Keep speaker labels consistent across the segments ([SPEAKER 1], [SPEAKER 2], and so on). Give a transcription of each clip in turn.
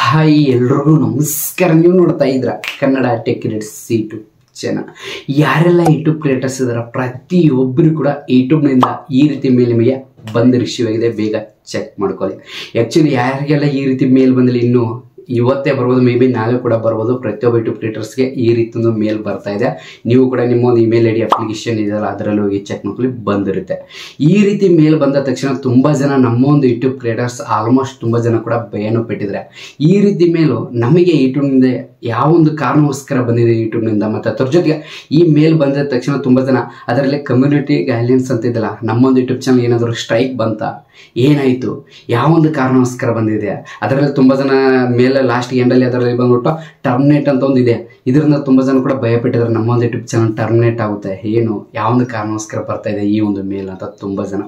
[SPEAKER 1] Hi ಎಲ್ರಿಗೂ ನಮಸ್ಕಾರ. ನೀವು ನೋಡ್ತಾ ಇದ್ರ Kannada tech creators YouTube channel. ಯಾರೆಲ್ಲ ಯೂಟ್ಯೂಬ್ ಕ್ರಿಯೇಟರ್ಸ್ ಇದಾರ ಪ್ರತಿಯೊಬ್ಬರು ಕೂಡ ಯೂಟ್ಯೂಬ್ನಿಂದ ಈ ರೀತಿ ಮೇಲ್ ನಿಮಗೆ ಬಂದು ರಿಸೀವ್ ಆಗಿದೆ, ಬೇಗ ಚೆಕ್ ಮಾಡ್ಕೊಳ್ಳಿ. ಆ್ಯಕ್ಚುಲಿ ಯಾರಿಗೆಲ್ಲ ಈ ರೀತಿ ಮೇಲ್ ಬಂದಿಲ್ಲ ಇನ್ನೂ ಇವತ್ತೇ ಬರ್ಬೋದು, ಮೇ ಬಿ ನಾಳೆ ಕೂಡ ಬರ್ಬೋದು. ಪ್ರತಿಯೊಬ್ಬ ಯೂಟ್ಯೂಬ್ ಕ್ರಿಯೇಟರ್ಸ್ಗೆ ಈ ರೀತಿ ಒಂದು ಮೇಲ್ ಬರ್ತಾ ಇದೆ. ನೀವು ಕೂಡ ನಿಮ್ಮ ಒಂದು ಇಮೇಲ್ ಐ ಡಿ ಅಪ್ಲಿಕೇಶನ್ ಇದೆಯಲ್ಲ ಅದರಲ್ಲಿ ಹೋಗಿ ಚೆಕ್ ಮಾಡ್ಕೊಳ್ಳಿ, ಬಂದಿರುತ್ತೆ. ಈ ರೀತಿ ಮೇಲ್ ಬಂದ ತಕ್ಷಣ ತುಂಬ ಜನ ನಮ್ಮ ಒಂದು ಯೂಟ್ಯೂಬ್ ಕ್ರಿಯೇಟರ್ಸ್ ಆಲ್ಮೋಸ್ಟ್ ತುಂಬ ಜನ ಕೂಡ ಭಯನೂ ಪಟ್ಟಿದ್ದಾರೆ. ಈ ರೀತಿ ಮೇಲು ನಮಗೆ ಯೂಟ್ಯೂಬ್ನಿಂದ ಯಾವ ಒಂದು ಕಾರಣಕ್ಕೋಸ್ಕರ ಬಂದಿದೆ ಯೂಟ್ಯೂಬ್ನಿಂದ, ಮತ್ತು ಅದ್ರ ಜೊತೆಗೆ ಈ ಮೇಲ್ ಬಂದ ತಕ್ಷಣ ತುಂಬ ಜನ ಅದರಲ್ಲಿ ಕಮ್ಯುನಿಟಿ ಗೈಡ್ಲೈನ್ಸ್ ಅಂತ ಇದೆಯಲ್ಲ, ನಮ್ಮೊಂದು ಯೂಟ್ಯೂಬ್ ಚಾನಲ್ ಏನಾದರೂ ಸ್ಟ್ರೈಕ್ ಬಂತ, ಏನಾಯಿತು, ಯಾವೊಂದು ಕಾರಣಕ್ಕೋಸ್ಕರ ಬಂದಿದೆ, ಅದರಲ್ಲಿ ತುಂಬ ಜನ ಮೇಲೆ ಲಾಸ್ಟ್ ಎಂಡಲ್ಲಿ ಅದರಲ್ಲಿ ಬಂದ್ಬಿಟ್ಟು ಟರ್ಮಿನೇಟ್ ಅಂತ ಒಂದು ಇದೆ. ಇದರಿಂದ ತುಂಬ ಜನ ಕೂಡ ಭಯಪಟ್ಟಿದ್ದಾರೆ, ನಮ್ಮೊಂದು ಯೂಟ್ಯೂಬ್ ಚಾನಲ್ ಟರ್ಮಿನೇಟ್ ಆಗುತ್ತೆ, ಏನು ಯಾವೊಂದು ಕಾರಣಕ್ಕೋಸ್ಕರ ಬರ್ತಾ ಇದೆ ಈ ಒಂದು ಮೇಲ್ ಅಂತ ತುಂಬ ಜನ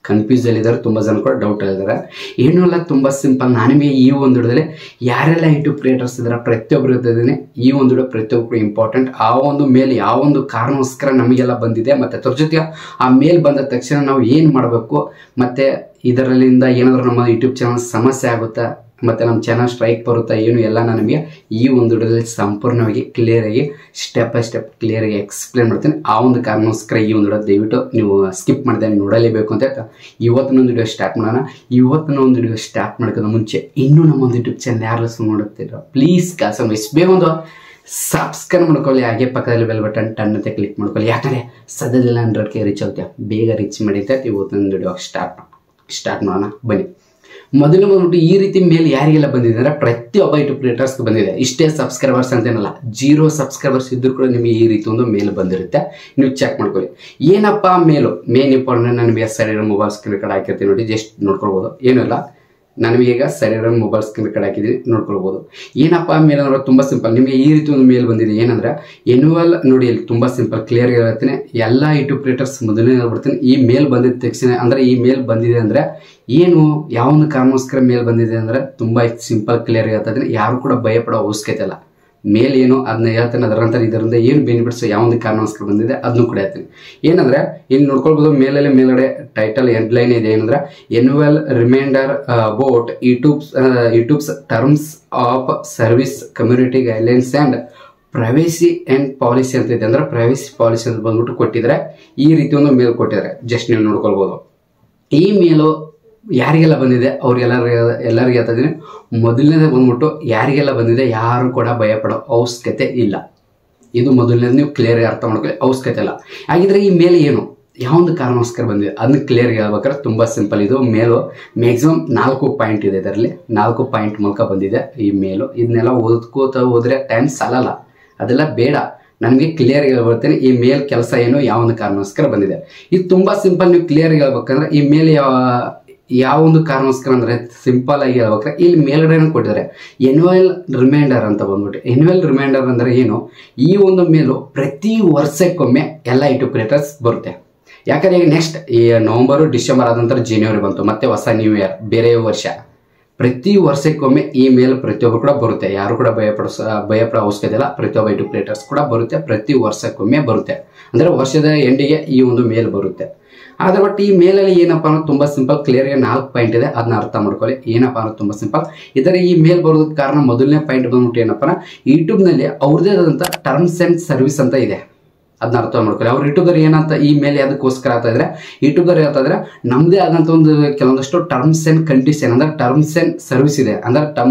[SPEAKER 1] ಕನ್ಫ್ಯೂಸ್ ಅಲ್ಲಿದ್ದಾರೆ. ತುಂಬ ಜನ ಕೂಡ ಡೌಟ್ ಅಲ್ಲಿದ್ದಾರೆ. ಏನೂ ಅಲ್ಲ, ತುಂಬ ಸಿಂಪಲ್. ನಾನು ನಿಮಗೆ ಈ ಒಂದು ವಿಡಿಯೋದಲ್ಲಿ ಯಾರೆಲ್ಲ ಯೂಟ್ಯೂಬ್ ಕ್ರಿಯೇಟರ್ಸ್ ಇದ್ದಾರೆ ಪ್ರತಿಯೊಬ್ಬರು ಇರ್ತಿದ್ದೀನಿ, ಈ ಒಂದು ವಿಡಿಯೋ ಪ್ರತಿಯೊಬ್ಬರು ಇಂಪಾರ್ಟೆಂಟ್. ಆ ಒಂದು ಮೇಲ್ ಯಾವ ಒಂದು ಕಾರಣಕ್ಕೋಸ್ಕರ ನಮಗೆಲ್ಲ ಬಂದಿದೆ, ಮತ್ತು ಅದ್ರ ಜೊತೆಗೆ ಆ ಮೇಲ್ ಬಂದ ತಕ್ಷಣ ನಾವು ಏನು ಮಾಡಬೇಕು, ಮತ್ತು ಇದರಲ್ಲಿಂದ ಏನಾದರೂ ನಮ್ಮ ಯೂಟ್ಯೂಬ್ ಚಾನಲ್ ಸಮಸ್ಯೆ ಆಗುತ್ತಾ, ಮತ್ತು ನಮ್ಮ ಚಾನಲ್ ಸ್ಟ್ರೈಕ್ ಬರುತ್ತಾ, ಏನು ಎಲ್ಲ ನಾನು ನಿಮಗೆ ಈ ಒಂದು ವಿಡಿಯೋದಲ್ಲಿ ಸಂಪೂರ್ಣವಾಗಿ ಕ್ಲಿಯರಾಗಿ ಸ್ಟೆಪ್ ಬೈ ಸ್ಟೆಪ್ ಕ್ಲಿಯರಾಗಿ ಎಕ್ಸ್ಪ್ಲೇನ್ ಮಾಡ್ತೀನಿ. ಆ ಒಂದು ಕಾರಣಕ್ಕೋಸ್ಕರ ಈ ಒಂದು ವಿಡಿಯೋ ದಯವಿಟ್ಟು ನೀವು ಸ್ಕಿಪ್ ಮಾಡಿದೆ ನೋಡಲೇಬೇಕು ಅಂತ ಹೇಳ್ತಾ ಇವತ್ತಿನ ಒಂದು ವಿಡಿಯೋ ಸ್ಟಾರ್ಟ್ ಮಾಡೋಣ. ಇವತ್ತಿನ ಒಂದು ವಿಡಿಯೋ ಸ್ಟಾರ್ಟ್ ಮಾಡೋಕ್ಕಿಂತ ಮುಂಚೆ ಇನ್ನೂ ನಮ್ಮ ಒಂದು ಯೂಟ್ಯೂಬ್ ಚಾನಲ್ ಯಾರು ನೋಡುತ್ತೀರೋ ಪ್ಲೀಸ್ ಬೇಗ ಒಂದು ಸಬ್ಸ್ಕ್ರೈಬ್ ಮಾಡ್ಕೊಳ್ಳಿ, ಹಾಗೆ ಪಕ್ಕದಲ್ಲಿ ಬೆಲ್ ಬಟನ್ ಟನ್ ಅಂತ ಕ್ಲಿಕ್ ಮಾಡ್ಕೊಳ್ಳಿ. ಯಾಕಂದರೆ ಸದ್ಯದಲ್ಲ 100K ರೀಚ್ ಆಗುತ್ತೆ, ಬೇಗ ರೀಚ್ ಮಾಡಿ ಅಂತ ಇವತ್ತಿನ ವಿಡಿಯೋ ಸ್ಟಾರ್ಟ್ ಮಾಡೋಣ ಬನ್ನಿ. ಮೊದಲು ಬಂದ್ಬಿಟ್ಟು ಈ ರೀತಿ ಮೇಲ್ ಯಾರಿಗೆಲ್ಲ ಬಂದಿದೆ ಅಂದರೆ ಪ್ರತಿಯೊಬ್ಬ ಯೂಟ್ಯೂಬ್ ಕ್ರಿಯೇಟರ್ಸ್ಗೆ ಬಂದಿದೆ. ಇಷ್ಟೇ ಸಬ್ಸ್ಕ್ರೈಬರ್ಸ್ ಅಂತೇನಲ್ಲ, 0 ಸಬ್ಸ್ಕ್ರೈಬರ್ಸ್ ಇದ್ದರೂ ಕೂಡ ನಿಮಗೆ ಈ ರೀತಿ ಒಂದು ಮೇಲ್ ಬಂದಿರುತ್ತೆ. ನೀವು ಚೆಕ್ ಮಾಡ್ಕೊಳ್ಳಿ ಏನಪ್ಪ ಮೇಲು. ಮೇನ್ ಇಂಪಾರ್ಟೆಂಟ್ ನಾನು ನಿಮಗೆ ಸೈಡ್ ಮೊಬೈಲ್ ಸ್ಕ್ರೀನ್ ಕಡೆ ಹಾಕಿರ್ತೀನಿ ನೋಡಿ, ಜಸ್ಟ್ ನೋಡ್ಕೊಳ್ಬೋದು. ಏನೂ ಇಲ್ಲ, ನಾನು ಈಗ ಸೈಡ್ ಮೊಬೈಲ್ ಸ್ಕ್ರೀನ್ ಕಡೆ ಹಾಕಿದ್ದೀನಿ, ನೋಡ್ಕೊಳ್ಬೋದು. ಏನಪ್ಪ ಮೇಲ್ ಅಂದ್ರೆ ತುಂಬ ಸಿಂಪಲ್. ನಿಮಗೆ ಈ ರೀತಿ ಒಂದು ಮೇಲ್ ಬಂದಿದೆ ಏನಂದ್ರೆ ಎನ್ಯುವಲ್ ನೋಡಿ, ಇಲ್ಲಿ ತುಂಬ ಸಿಂಪಲ್ ಕ್ಲಿಯರ್ ಹೇಳ್ತೀನಿ. ಎಲ್ಲ ಯೂಟ್ಯೂಬ್ ಕ್ರಿಯೇಟರ್ಸ್ ಮೊದಲನೇ ಹೇಳ್ಬಿಡ್ತೀನಿ, ಈ ಮೇಲ್ ಬಂದಿದ್ದ ತಕ್ಷಣ ಅಂದರೆ ಈ ಮೇಲ್ ಬಂದಿದೆ ಅಂದರೆ ಏನು, ಯಾವೊಂದು ಕಾರಣಕ್ಕೋಸ್ಕರ ಮೇಲ್ ಬಂದಿದೆ ಅಂದರೆ ತುಂಬ ಸಿಂಪಲ್ ಕ್ಲಿಯರ್ ಹೇಳ್ತಾ ಇದ್ದೀನಿ. ಯಾರು ಕೂಡ ಭಯಪಡೋ ಅವಶ್ಯಕತೆ ಇಲ್ಲ. ಮೇಲ್ ಏನು ಅದನ್ನ ಹೇಳ್ತೇನೆ, ಅದರಂತ ಇದರಿಂದ ಏನು ಬೆನಿಫಿಟ್ಸ್ ಯಾವೊಂದು ಕಾರಣಕ್ಕೋಸ್ಕರ ಬಂದಿದೆ ಅದನ್ನು ಕೂಡ ಹೇಳ್ತೀನಿ. ಏನಂದರೆ ಇಲ್ಲಿ ನೋಡ್ಕೊಳ್ಬೋದು, ಮೇಲಲ್ಲಿ ಮೇಲ್ಗಡೆ ಟೈಟಲ್ ಹೆಡ್ಲೈನ್ ಇದೆ ಏನಂದ್ರೆ annual reminder about YouTube's terms of service community guidelines and privacy and policy ಅಂತ ಇದೆ. ಅಂದರೆ ಪ್ರೈವೇಸಿ ಪಾಲಿಸಿ ಅಂತ ಬಂದ್ಬಿಟ್ಟು ಕೊಟ್ಟಿದ್ದಾರೆ. ಈ ರೀತಿ ಒಂದು ಮೇಲ್ ಕೊಟ್ಟಿದ್ದಾರೆ, ಜಸ್ಟ್ ನೀವು ನೋಡ್ಕೊಳ್ಬೋದು. ಈ ಮೇಲು ಯಾರಿಗೆಲ್ಲ ಬಂದಿದೆ ಎಲ್ಲರಿಗೆ ಹೇಳ್ತಾ ಇದ್ದೀನಿ. ಮೊದಲನೇದು ಬಂದ್ಬಿಟ್ಟು ಯಾರಿಗೆಲ್ಲ ಬಂದಿದೆ ಯಾರು ಕೂಡ ಭಯಪಡೋ ಅವಶ್ಯಕತೆ ಇಲ್ಲ. ಇದು ಮೊದಲನೇದು ನೀವು ಕ್ಲಿಯರ್ ಅರ್ಥ ಮಾಡ್ಕೊಳ್ಳಿ, ಅವಶ್ಯಕತೆ ಇಲ್ಲ. ಹಾಗಿದ್ರೆ ಈ ಮೇಲ್ ಏನು, ಯಾವೊಂದು ಕಾರಣಕ್ಕೋಸ್ಕರ ಬಂದಿದೆ ಅದನ್ನ ಕ್ಲಿಯರ್ ಹೇಳ್ಬೇಕಾದ್ರೆ ತುಂಬ ಸಿಂಪಲ್. ಇದು ಮೇಲು ಮ್ಯಾಕ್ಸಿಮಮ್ 4 ಪಾಯಿಂಟ್ ಇದೆ, ಇದರಲ್ಲಿ 4 ಪಾಯಿಂಟ್ ಮೂಲಕ ಬಂದಿದೆ ಈ ಮೇಲು. ಇದನ್ನೆಲ್ಲ ಓದ್ಕೋತಾ ಹೋದರೆ ಟೈಮ್ ಸಾಲಲ್ಲ, ಅದೆಲ್ಲ ಬೇಡ. ನನಗೆ ಕ್ಲಿಯರ್ ಹೇಳ್ಬರ್ತೀನಿ ಈ ಮೇಲ್ ಕೆಲಸ ಏನು, ಯಾವೊಂದು ಕಾರಣಕ್ಕೋಸ್ಕರ ಬಂದಿದೆ. ಇದು ತುಂಬ ಸಿಂಪಲ್. ನೀವು ಕ್ಲಿಯರ್ ಹೇಳ್ಬೇಕಂದ್ರೆ ಈ ಮೇಲ್ ಯಾವ ಒಂದು ಕಾರಣಕ್ಕೋಸ್ಕರ ಅಂದರೆ ಸಿಂಪಲ್ ಆಗಿ ಹೇಳ್ಬೇಕಾದ್ರೆ ಇಲ್ಲಿ ಮೇಲ್ಗಡೆ ಕೊಟ್ಟಿದ್ದಾರೆ ಎನ್ಯುವಲ್ ರಿಮೈಂಡರ್ ಅಂತ ಬಂದ್ಬಿಟ್ಟು. ಎನ್ಯುವಲ್ ರಿಮೈಂಡರ್ ಅಂದರೆ ಏನು, ಈ ಒಂದು ಮೇಲು ಪ್ರತಿ ವರ್ಷಕ್ಕೊಮ್ಮೆ ಎಲ್ಲ ಯೂಟ್ಯೂಬ್ ಕ್ರಿಯೇಟರ್ಸ್ ಬರುತ್ತೆ. ಯಾಕಂದರೆ ಈಗ ನೆಕ್ಸ್ಟ್ ಈ ನವಂಬರು ಡಿಸೆಂಬರ್ ಆದ ನಂತರ ಜನವರಿ ಬಂತು, ಮತ್ತೆ ಹೊಸ ನ್ಯೂ ಇಯರ್, ಬೇರೆ ವರ್ಷ. ಪ್ರತಿ ವರ್ಷಕ್ಕೊಮ್ಮೆ ಈ ಮೇಲ್ ಪ್ರತಿಯೊಬ್ಬರು ಕೂಡ ಬರುತ್ತೆ. ಯಾರು ಕೂಡ ಭಯಪಡೋ ಅವಶ್ಯಕತೆ ಇಲ್ಲ. ಪ್ರತಿಯೊಬ್ಬ ಯೂಟ್ಯೂಬ್ ಕ್ರಿಯೇಟರ್ಸ್ ಕೂಡ ಬರುತ್ತೆ, ಪ್ರತಿ ವರ್ಷಕ್ಕೊಮ್ಮೆ ಬರುತ್ತೆ. ಅಂದರೆ ವರ್ಷದ ಎಂಡಿಗೆ ಈ ಒಂದು ಮೇಲ್ ಬರುತ್ತೆ. ಆದರೆ ಬಟ್ ಈ ಮೇಲಲ್ಲಿ ಏನಪ್ಪ ಅನ್ನೋದು ತುಂಬ ಸಿಂಪಲ್. ಕ್ಲಿಯರ್ಗೆ 4 ಪಾಯಿಂಟ್ ಇದೆ, ಅದನ್ನ ಅರ್ಥ ಮಾಡ್ಕೊಳ್ಳಿ. ಏನಪ್ಪ ಅನ್ನೋದು ತುಂಬ ಸಿಂಪಲ್. ಇದರ ಈ ಮೇಲ್ ಬರೋದಕ್ಕೆ ಕಾರಣ ಮೊದಲನೇ ಪಾಯಿಂಟ್ ಬಂದ್ಬಿಟ್ಟು ಏನಪ್ಪ ಯೂಟ್ಯೂಬ್ನಲ್ಲಿ ಅವ್ರದ್ದೇ ಆದಂಥ ಟರ್ಮ್ಸ್ ಆ್ಯಂಡ್ ಸರ್ವಿಸ್ ಅಂತ ಇದೆ, ಅದನ್ನ ಅರ್ಥ ಮಾಡ್ಕೊಳ್ಳಿ. ಅವ್ರು ಯೂಟ್ಯೂಬರ್ ಏನಂತ ಈ ಮೇಲೆ ಅದಕ್ಕೋಸ್ಕರ ಆಗ್ತಾ ಇದ್ರೆ ಯೂಟ್ಯೂಬರ್ ಹೇಳ್ತಾ ಇದ್ರೆ ನಮ್ಮದೇ ಆದಂಥ ಒಂದು ಕೆಲವೊಂದಷ್ಟು ಟರ್ಮ್ಸ್ ಆ್ಯಂಡ್ ಕಂಡೀಷನ್ ಅಂದರೆ ಟರ್ಮ್ಸ್ ಆ್ಯಂಡ್ ಸರ್ವಿಸ್ ಇದೆ. ಅಂದರೆ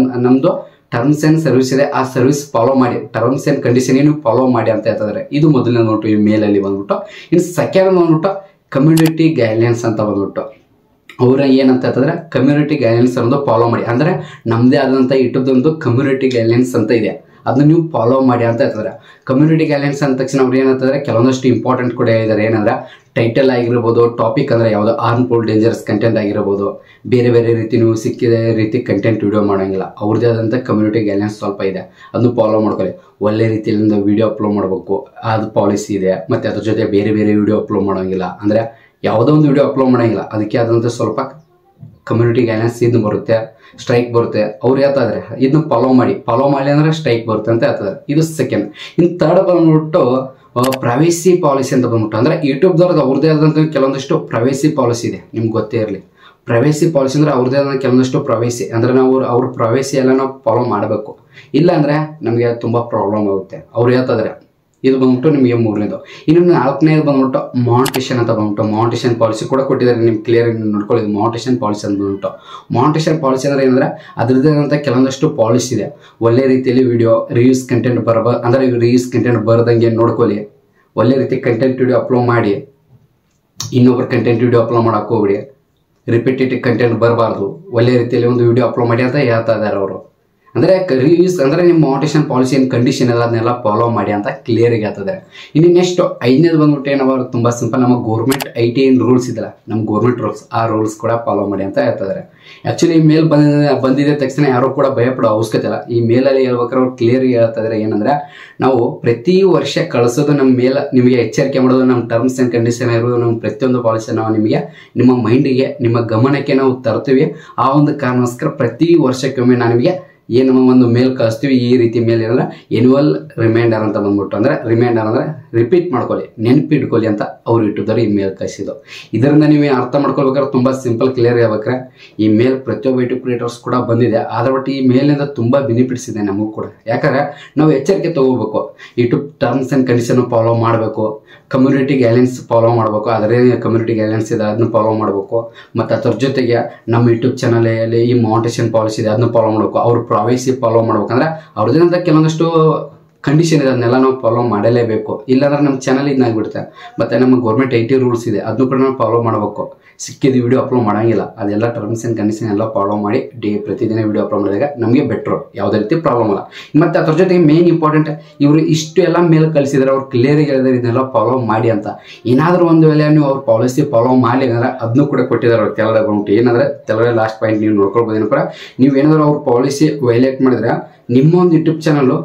[SPEAKER 1] ನಮ್ಮದು ಟರ್ಮ್ಸ್ ಆ್ಯಂಡ್ ಸರ್ವಿಸ್ ಇದೆ, ಆ ಸರ್ವಿಸ್ ಫಾಲೋ ಮಾಡಿ, ಟರ್ಮ್ಸ್ ಆ್ಯಂಡ್ ಕಂಡೀಷನ್ ಏನು ಫಾಲೋ ಮಾಡಿ ಅಂತ ಹೇಳ್ತಿದ್ದಾರೆ. ಇದು ಮೊದಲನೇ ನೋಟು ಈ ಮೇಲಲ್ಲಿ ಬಂದ್ಬಿಟ್ಟು. ಇನ್ನು ಸೆಕೆಂಡ್ ಬಂದ್ಬಿಟ್ಟು ಕಮ್ಯುನಿಟಿ ಗೈಡ್ಲೈನ್ಸ್ ಅಂತ ಬಂದ್ಬಿಟ್ಟು ಅವ್ರ ಏನಂತ ಹೇಳ್ತಂದ್ರೆ ಕಮ್ಯುನಿಟಿ ಗೈಡ್ಲೈನ್ಸ್ ಅನ್ನೋದು ಫಾಲೋ ಮಾಡಿ. ಅಂದರೆ ನಮ್ಮದೇ ಆದಂಥ ಯೂಟ್ಯೂಬ್ದೊಂದು ಕಮ್ಯುನಿಟಿ ಗೈಡ್ಲೈನ್ಸ್ ಅಂತ ಇದೆ, ಅದನ್ನ ನೀವು ಫಾಲೋ ಮಾಡಿ ಅಂತ ಹೇಳ್ತಾರೆ. ಕಮ್ಯುನಿಟಿ ಗೈಡ್ಲೈನ್ಸ್ ಅಂದ ತಕ್ಷಣ ಅವ್ರು ಏನಂತಂದರೆ ಕೆಲವೊಂದಷ್ಟು ಇಂಪಾರ್ಟೆಂಟ್ ಕೂಡ ಹೇಳಿದ್ದಾರೆ. ಏನಂದ್ರೆ ಟೈಟಲ್ ಆಗಿರ್ಬೋದು, ಟಾಪಿಕ್ ಅಂದರೆ ಯಾವುದೋ ಹಾರ್ಮ್ಫುಲ್ ಡೇಂಜರಸ್ ಕಂಟೆಂಟ್ ಆಗಿರ್ಬೋದು, ಬೇರೆ ಬೇರೆ ರೀತಿ ನೀವು ಸಿಕ್ಕಿದ ರೀತಿ ಕಂಟೆಂಟ್ ವಿಡಿಯೋ ಮಾಡೋಂಗಿಲ್ಲ. ಅವ್ರದ್ದೇ ಆದಂಥ ಕಮ್ಯುನಿಟಿ ಗೈಡ್ಲೈನ್ಸ್ ಸ್ವಲ್ಪ ಇದೆ, ಅದನ್ನು ಫಾಲೋ ಮಾಡ್ಕೊಳ್ಳಿ. ಒಳ್ಳೆ ರೀತಿಯಿಂದ ವಿಡಿಯೋ ಅಪ್ಲೋಡ್ ಮಾಡಬೇಕು, ಅದು ಪಾಲಿಸಿ ಇದೆ. ಮತ್ತು ಅದ್ರ ಜೊತೆ ಬೇರೆ ಬೇರೆ ವಿಡಿಯೋ ಅಪ್ಲೋಡ್ ಮಾಡೋಂಗಿಲ್ಲ, ಅಂದರೆ ಯಾವುದೋ ಒಂದು ವಿಡಿಯೋ ಅಪ್ಲೋಡ್ ಮಾಡೋಂಗಿಲ್ಲ. ಅದಕ್ಕೆ ಆದಂಥ ಸ್ವಲ್ಪ ಕಮ್ಯುನಿಟಿ ಗೈಡ್ಲೈನ್ಸ್ ಇದನ್ನು ಬರುತ್ತೆ, ಸ್ಟ್ರೈಕ್ ಬರುತ್ತೆ. ಅವ್ರು ಹೇಳ್ತಾ ಇದ್ದಾರೆ ಇದನ್ನ ಫಾಲೋ ಮಾಡಿ ಅಂದರೆ ಸ್ಟ್ರೈಕ್ ಬರುತ್ತೆ ಅಂತ ಹೇಳ್ತಾರೆ. ಇದು ಸೆಕೆಂಡ್. ಇನ್ನು ಥರ್ಡ್ ಬಂದ್ಬಿಟ್ಟು ಪ್ರೈವೇಸಿ ಪಾಲಿಸಿ ಅಂತ ಬಂದ್ಬಿಟ್ಟು ಅಂದರೆ ಯೂಟ್ಯೂಬ್ದವ್ರದ್ದು ಅವ್ರದ್ದೇ ಆದಂಥ ಕೆಲವೊಂದಿಷ್ಟು ಪ್ರೈವೇಸಿ ಪಾಲಿಸಿ ಇದೆ, ನಿಮ್ಗೆ ಗೊತ್ತೇ ಇರಲಿ. ಪ್ರೈವೇಸಿ ಪಾಲಿಸಿ ಅಂದ್ರೆ ಅವ್ರದ್ದೇ ಆದ ಕೆಲವೊಂದಷ್ಟು ಪ್ರೈವೇಸಿ ಅಂದ್ರೆ ನಾವು ಅವ್ರ ಪ್ರೈವೇಸಿ ಎಲ್ಲ ನಾವು ಫಾಲೋ ಮಾಡಬೇಕು. ಇಲ್ಲ ಅಂದ್ರೆ ನಮಗೆ ತುಂಬಾ ಪ್ರಾಬ್ಲಮ್ ಆಗುತ್ತೆ. ಅವ್ರು ಹೇಳ್ತಿದ್ರೆ ಇದು ಬಂದ್ಬಿಟ್ಟು ನಿಮಗೆ ಮೂರನೇದು. ಇನ್ನು ನಾಲ್ಕನೇದು ಬಂದ್ಬಿಟ್ಟು ಮಾನಿಟೇಷನ್ ಅಂತ ಬಂದ್ಬಿಟ್ಟು ಮಾನಿಟೇಷನ್ ಪಾಲಿಸಿ ಕೂಡ ಕೊಟ್ಟಿದ್ದಾರೆ. ನಿಮ್ಗೆ ಕ್ಲಿಯರ್ ನೋಡ್ಕೊಳ್ಳಿ. ಮಾನಿಟೇಷನ್ ಪಾಲಿಸಿ ಅಂತ ಬಂದ್ಬಿಟ್ಟು ಮಾನಿಟೇಷನ್ ಪಾಲಿಸಿ ಅಂದ್ರೆ ಏನಂದ್ರೆ ಅದ್ರದ್ದೇ ಆದಂಥ ಕೆಲವೊಂದಷ್ಟು ಪಾಲಿಸಿ ಇದೆ. ಒಳ್ಳೆ ರೀತಿಯಲ್ಲಿ ವಿಡಿಯೋ ರಿವ್ಯೂಸ್ ಕಂಟೆಂಟ್ ಅಂದ್ರೆ ರಿವ್ಯೂಸ್ ಕಂಟೆಂಟ್ ಬರ್ದಂಗೆ ನೋಡ್ಕೊಳ್ಳಿ. ಒಳ್ಳೆ ರೀತಿ ಕಂಟೆಂಟ್ ವಿಡಿಯೋ ಅಪ್ಲೋಡ್ ಮಾಡಿ. ಇನ್ನೊಬ್ರು ಕಂಟೆಂಟ್ ವಿಡಿಯೋ ಅಪ್ಲೋಡ್ ಮಾಡಕ್ಕೆ ಹೋಗ್ಬಿಡಿ. ರಿಪಿಟೇಟಿವ್ ಕಂಟೆಂಟ್ ಬರಬಾರ್ದು. ಒಳ್ಳೆ ರೀತಿಯಲ್ಲಿ ಒಂದು ವಿಡಿಯೋ ಅಪ್ಲೋಡ್ ಮಾಡಿ ಅಂತ ಹೇಳ್ತಾ ಇದ್ದಾರೆ ಅವರು. ಅಂದರೆ ರಿವ್ಯೂಸ್ ಅಂದರೆ ನಿಮ್ಮ ಮಾನಿಟೇಷನ್ ಪಾಲಿಸಿ ಏನು ಕಂಡೀಷನ್ ಎಲ್ಲ ಅದನ್ನೆಲ್ಲ ಫಾಲೋ ಮಾಡಿ ಅಂತ ಕ್ಲಿಯರಿಗೆ ಹೇಳ್ತದೆ. ಇನ್ನು ನೆಕ್ಸ್ಟ್ 5ನೇದು ಬಂದ್ಬಿಟ್ಟು ಏನವ ತುಂಬ ಸಿಂಪಲ್. ನಮ್ಮ ಗೌರ್ಮೆಂಟ್ IT ಏನು ರೂಲ್ಸ್ ಇದೆಯಲ್ಲ, ನಮ್ಮ ಗೌರ್ಮೆಂಟ್ ರೂಲ್ಸ್, ಆ ರೂಲ್ಸ್ ಕೂಡ ಫಾಲೋ ಮಾಡಿ ಅಂತ ಹೇಳ್ತಿದ್ದಾರೆ. ಆ್ಯಕ್ಚುಲಿ ಈ ಮೇಲ್ ಬಂದಿದ್ದ ತಕ್ಷಣ ಯಾರು ಕೂಡ ಭಯಪಡೋ ಅವಶ್ಯಕತೆ ಇಲ್ಲ. ಈ ಮೇಲಲ್ಲಿ ಹೇಳ್ಬೇಕಾದ್ರೆ ಅವ್ರು ಕ್ಲಿಯರ್ಗೆ ಹೇಳ್ತಾ ಇದ್ದಾರೆ ಏನಂದ್ರೆ, ನಾವು ಪ್ರತಿ ವರ್ಷ ಕಳಿಸೋದು ನಮ್ಮ ಮೇಲೆ ನಿಮಗೆ ಎಚ್ಚರಿಕೆ ಮಾಡೋದು, ನಮ್ಮ ಟರ್ಮ್ಸ್ ಆ್ಯಂಡ್ ಕಂಡೀಷನ್ ಇರೋದು, ನಮ್ಮ ಪ್ರತಿಯೊಂದು ಪಾಲಿಸಿ ನಾವು ನಿಮಗೆ ನಿಮ್ಮ ಮೈಂಡಿಗೆ ನಿಮ್ಮ ಗಮನಕ್ಕೆ ನಾವು ತರ್ತೀವಿ. ಆ ಒಂದು ಕಾರಣಕ್ಕೋಸ್ಕರ ಪ್ರತಿ ವರ್ಷಕ್ಕೊಮ್ಮೆ ನಾನು ನಿಮಗೆ ಏನು ಒಂದು ಮೇಲ್ ಕಳಿಸ್ತೀವಿ. ಈ ರೀತಿ ಮೇಲ್ ಏನಂದ್ರೆ ಎನ್ಯುವಲ್ ರಿಮೈಂಡರ್ ಅಂತ ಬಂದ್ಬಿಟ್ಟು ಅಂದ್ರೆ ರಿಮೈಂಡರ್ ಅಂದ್ರೆ ರಿಪೀಟ್ ಮಾಡ್ಕೊಳ್ಳಿ, ನೆನಪಿಟ್ಕೊಳ್ಳಿ ಅಂತ ಅವ್ರು ಇಟ್ಟಿದ್ದಾರೆ ಈ ಮೇಲ್ ಕಳಿಸಿದ್ದು. ಇದರಿಂದ ನೀವು ಅರ್ಥ ಮಾಡ್ಕೊಳ್ಬೇಕಾದ್ರೆ ತುಂಬಾ ಸಿಂಪಲ್ ಕ್ಲಿಯರ್ ಆಗ್ಬೇಕಾರೆ ಈ ಮೇಲ್ ಪ್ರತಿಯೊಬ್ಬ ಯೂಟ್ಯೂಬ್ ಕ್ರಿಯೇಟರ್ಸ್ ಕೂಡ ಬಂದಿದೆ. ಆದ್ರೆ ಬಟ್ ಈ ಮೇಲಿಂದ ತುಂಬಾ ಬೆನಿಫಿಟ್ಸ್ ಇದೆ ನಮಗೂ ಕೂಡ. ಯಾಕಂದ್ರೆ ನಾವು ಎಚ್ಚರಿಕೆ ತಗೋಬೇಕು. YouTube terms and condition follow ಮಾಡಬೇಕು. ಕಮ್ಯುನಿಟಿ ಗೈಡ್ಲೈನ್ಸ್ ಫಾಲೋ ಮಾಡಬೇಕು. ಅದರೇ ಕಮ್ಯುನಿಟಿ ಗೈಡ್ಲೈನ್ಸ್ ಇದೆ ಅದನ್ನ ಫಾಲೋ ಮಾಡಬೇಕು. ಮತ್ತು ಅದ್ರ ಜೊತೆಗೆ ನಮ್ಮ ಯೂಟ್ಯೂಬ್ ಚಾನಲಲ್ಲಿ ಈ ಮಾನಿಟೇಷನ್ ಪಾಲಿಸಿ ಇದೆ ಅದನ್ನ ಫಾಲೋ ಮಾಡಬೇಕು. ಅವ್ರ ಪ್ರೈವೇಸಿ ಫಾಲೋ ಮಾಡ್ಬೇಕಂದ್ರೆ ಅವ್ರದ್ದೇನಂತ ಕೆಲವೊಂದಷ್ಟು ಕಂಡೀಷನ್ ಇದೆ, ಅದನ್ನೆಲ್ಲ ನಾವು ಫಾಲೋ ಮಾಡಲೇಬೇಕು. ಇಲ್ಲಾಂದ್ರೆ ನಮ್ಮ ಚಾನಲ್ ಇದಾಗ್ಬಿಡುತ್ತೆ. ಮತ್ತು ನಮ್ಮ ಗೌರ್ಮೆಂಟ್ IT ರೂಲ್ಸ್ ಇದೆ ಅದನ್ನು ಕೂಡ ನಾವು ಫಾಲೋ ಮಾಡಬೇಕು. ಸಿಕ್ಕಿದ ವಿಡಿಯೋ ಅಪ್ಲೋಡ್ ಮಾಡೋಂಗಿಲ್ಲ. ಅದೆಲ್ಲ ಟರ್ಮ್ಸ್ ಆ್ಯಂಡ್ ಕಂಡೀಷನ್ ಎಲ್ಲ ಫಾಲೋ ಮಾಡಿ ಪ್ರತಿದಿನ ವಿಡಿಯೋ ಅಪ್ಲೋಡ್ ಮಾಡಿದಾಗ ನಮಗೆ ಬೆಟ್ರು, ಯಾವುದೇ ರೀತಿ ಪ್ರಾಬ್ಲಮ್ ಇಲ್ಲ. ಮತ್ತು ಅದ್ರ ಜೊತೆಗೆ ಮೇನ್ ಇಂಪಾರ್ಟೆಂಟ್, ಇವರು ಇಷ್ಟು ಎಲ್ಲ ಮೇಲೆ ಕಳಿಸಿದ್ರೆ ಅವ್ರು ಕ್ಲಿಯರ್ಗೆ ಹೇಳಿದ್ರೆ ಇದನ್ನೆಲ್ಲ ಫಾಲೋ ಮಾಡಿ ಅಂತ. ಏನಾದರೂ ಒಂದು ವೇಳೆ ನೀವು ಅವ್ರ ಪಾಲಿಸಿ ಫಾಲೋ ಮಾಡಲಿ ಅಂದ್ರೆ ಅದನ್ನು ಕೂಡ ಕೊಟ್ಟಿದ್ದಾರೆ ಅವ್ರು ಕೆಳಗಡೆ ಬಂದ್ಬಿಟ್ಟು. ಏನಂದರೆ ಕೆಳಗಡೆ ಲಾಸ್ಟ್ ಪಾಯಿಂಟ್ ನೀವು ನೋಡ್ಕೊಳ್ಬೋದು. ಕೂಡ ನೀವೇನಾದರೂ ಅವ್ರ ಪಾಲಿಸಿ ವೈಲೇಟ್ ಮಾಡಿದ್ರೆ ನಿಮ್ಮ ಒಂದು ಯೂಟ್ಯೂಬ್ ಚಾನಲ್ಲು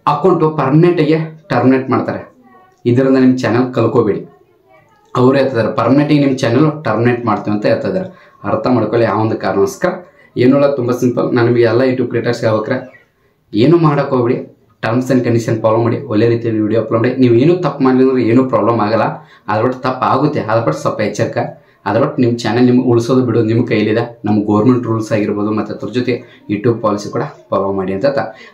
[SPEAKER 1] ಅಕೌಂಟು ಪರ್ಮನೆಂಟಿಗೆ ಟರ್ಮಿನೇಟ್ ಮಾಡ್ತಾರೆ. ಇದರಿಂದ ನಿಮ್ಮ ಚಾನಲ್ ಕಳ್ಕೋಬೇಡಿ. ಅವರು ಹೇಳ್ತಿದ್ದಾರೆ ಪರ್ಮನೆಂಟಿಗೆ ನಿಮ್ಮ ಚಾನಲ್ ಟರ್ಮಿನೇಟ್ ಮಾಡ್ತೀವಿ ಅಂತ ಹೇಳ್ತಿದ್ದಾರೆ. ಅರ್ಥ ಮಾಡ್ಕೊಳ್ಳಿ. ಆ ಒಂದು ಕಾರಣಕ್ಕೋಸ್ಕರ ಏನಲ್ಲ ತುಂಬ ಸಿಂಪಲ್. ನಾನು ನಿಮಗೆ ಎಲ್ಲ ಯೂಟ್ಯೂಬ್ ಕ್ರಿಯೇಟರ್ಸ್ ಹೇಳ್ಬೇಕ್ರೆ ಏನು ಮಾಡೋಕೆ ಹೋಗ್ಬಿಡಿ. ಟರ್ಮ್ಸ್ ಆ್ಯಂಡ್ ಕಂಡೀಷನ್ ಫಾಲೋ ಮಾಡಿ. ಒಳ್ಳೆ ರೀತಿಯಲ್ಲಿ ವಿಡಿಯೋ ಅಪ್ಲೋಡ್ ಮಾಡಿ. ನೀವು ಏನೂ ತಪ್ಪು ಮಾಡಿದ್ರೆ ಏನೂ ಪ್ರಾಬ್ಲಮ್ ಆಗಲ್ಲ. ಅದ್ರ ಬಟ್ ತಪ್ಪು ಆಗುತ್ತೆ. ಅದ್ರ ಬಟ್ ಸ್ವಲ್ಪ ಎಚ್ಚರಿಕೆ. ಅದ್ರ ಬಟ್ ನಿಮ್ಮ ಚಾನಲ್ ನಿಮ್ಗೆ ಉಳಿಸೋದು ಬಿಡೋದು ನಿಮ್ಮ ಕೈಲಿದೆ. ನಮ್ಮ ಗೌರ್ಮೆಂಟ್ ರೂಲ್ಸ್ ಆಗಿರ್ಬೋದು ಮತ್ತು ಅದ್ರ ಜೊತೆ ಯೂಟ್ಯೂಬ್ ಪಾಲಿಸಿ ಕೂಡ ಫಾಲೋ ಮಾಡಿ ಅಂತ.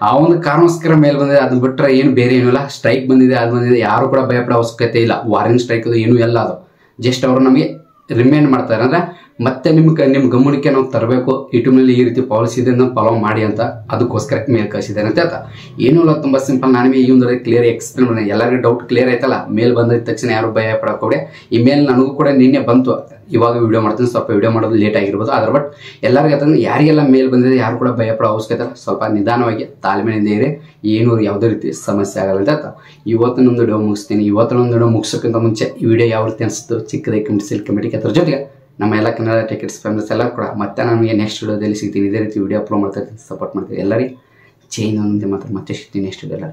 [SPEAKER 1] ಆ ಒಂದು ಕಾರಣಕ್ಕೋಸ್ಕರ ಮೇಲೆ ಬಂದಿದೆ. ಅದನ್ನ ಬಿಟ್ಟರೆ ಏನು ಬೇರೆ ಏನೂ ಇಲ್ಲ. ಸ್ಟ್ರೈಕ್ ಬಂದಿದೆ, ಅದು ಬಂದಿದೆ, ಯಾರು ಕೂಡ ಭಯಪಡೋ ಅವಶ್ಯಕತೆ ಇಲ್ಲ. ವಾರೆಂಟ್ ಸ್ಟ್ರೈಕ್ ಅದು ಏನೂ ಎಲ್ಲ. ಅದು ಜಸ್ಟ್ ಅವರು ನಮಗೆ ರಿಮೈಂಡ್ ಮಾಡ್ತಾರೆ ಅಂದರೆ ಮತ್ತೆ ನಿಮ್ಮ ಗಮನಕ್ಕೆ ನಾವು ತರಬೇಕು. ಯೂಟ್ಯೂಬ್ನಲ್ಲಿ ಈ ರೀತಿ ಪಾಲಿಸಿ ಇದೆ ಅಂತ ಫಾಲೋ ಮಾಡಿ ಅಂತ ಅದಕ್ಕೋಸ್ಕರ ಮೇಲ್ ಕಳಿಸಿದ್ದಾರೆ ಅಂತ ಹೇಳ್ತಾ. ಏನೂ ಇಲ್ಲ, ತುಂಬ ಸಿಂಪಲ್. ನಾನು ಈ ಒಂದು ಕ್ಲಿಯರ್ ಎಕ್ಸ್ಪ್ಲೇನ್ ಮಾಡಿ. ಎಲ್ಲರಿಗೂ ಡೌಟ್ ಕ್ಲಿಯರ್ ಆಯ್ತಲ್ಲ. ಮೇಲ್ ಬಂದಿದ್ದ ತಕ್ಷಣ ಯಾರು ಭಯ ಪಡೋಕೆ. ಈ ಮೇಲ್ ನನಗೂ ಕೂಡ ನಿನ್ನೆ ಬಂತು. ಇವಾಗ ವಿಡಿಯೋ ಮಾಡ್ತೀನಿ, ಸ್ವಲ್ಪ ವಿಡಿಯೋ ಮಾಡೋದು ಲೇಟ್ ಆಗಿರ್ಬೋದು. ಅದ್ರ ಬಟ್ ಎಲ್ಲರಿಗೂ ಅಂತಂದ್ರೆ ಯಾರಿಗೆಲ್ಲ ಮೇಲ್ ಬಂದಿದೆ ಯಾರು ಕೂಡ ಭಯ ಪಡೋ ಅವಶ್ಯಕತೆ ಇಲ್ಲ. ಸ್ವಲ್ಪ ನಿಧಾನವಾಗಿ ತಾಳ್ಮೆಯಿಂದ ಇರಿ. ಏನೂ ಯಾವುದೇ ರೀತಿ ಸಮಸ್ಯೆ ಆಗಲ್ಲ ಅಂತ ಹೇಳ್ತಾ ಇವತ್ತಿನೊಂದು ವಿಡಿಯೋ ಮುಗಿಸ್ತೀನಿ. ಇವತ್ತಿನೊಂದು ವಿಡಿಯೋ ಮುಗಿಸೋಕ್ಕಿಂತ ಮುಂಚೆ ಈ ವಿಡಿಯೋ ಯಾವ ರೀತಿ ಅನಿಸ್ತು ಚಿಕ್ಕದಾಗಿ ಕಮೆಂಟಿಗೆ ಅದ್ರ ಜೊತೆಗೆ ನಮ್ಮ ಎಲ್ಲ ಕನ್ನಡ ಟಿಕೆಟ್ಸ್ ಫ್ಯಾಮಿಲೀಸ್ ಎಲ್ಲ ಕೂಡ ಮತ್ತೆ ನಮಗೆ ನೆಕ್ಸ್ಟ್ ವಿಡಿಯೋದಲ್ಲಿ ಸಿಗ್ತೀನಿ. ಇದೇ ರೀತಿ ವಿಡಿಯೋ ಅಪ್ಲೋಡ್ ಮಾಡ್ತಾ ಇರ್ತೀನಿ. ಸಪೋರ್ಟ್ ಮಾಡ್ತೀವಿ ಎಲ್ಲರಿಗೆ. ಚೈನ್ ಒಂದೇ ಮಾತ್ರ ಮತ್ತೆ ಸಿಗ್ತೀನಿ ನೆಕ್ಸ್ಟ್ ವಿಡಿಯೋ.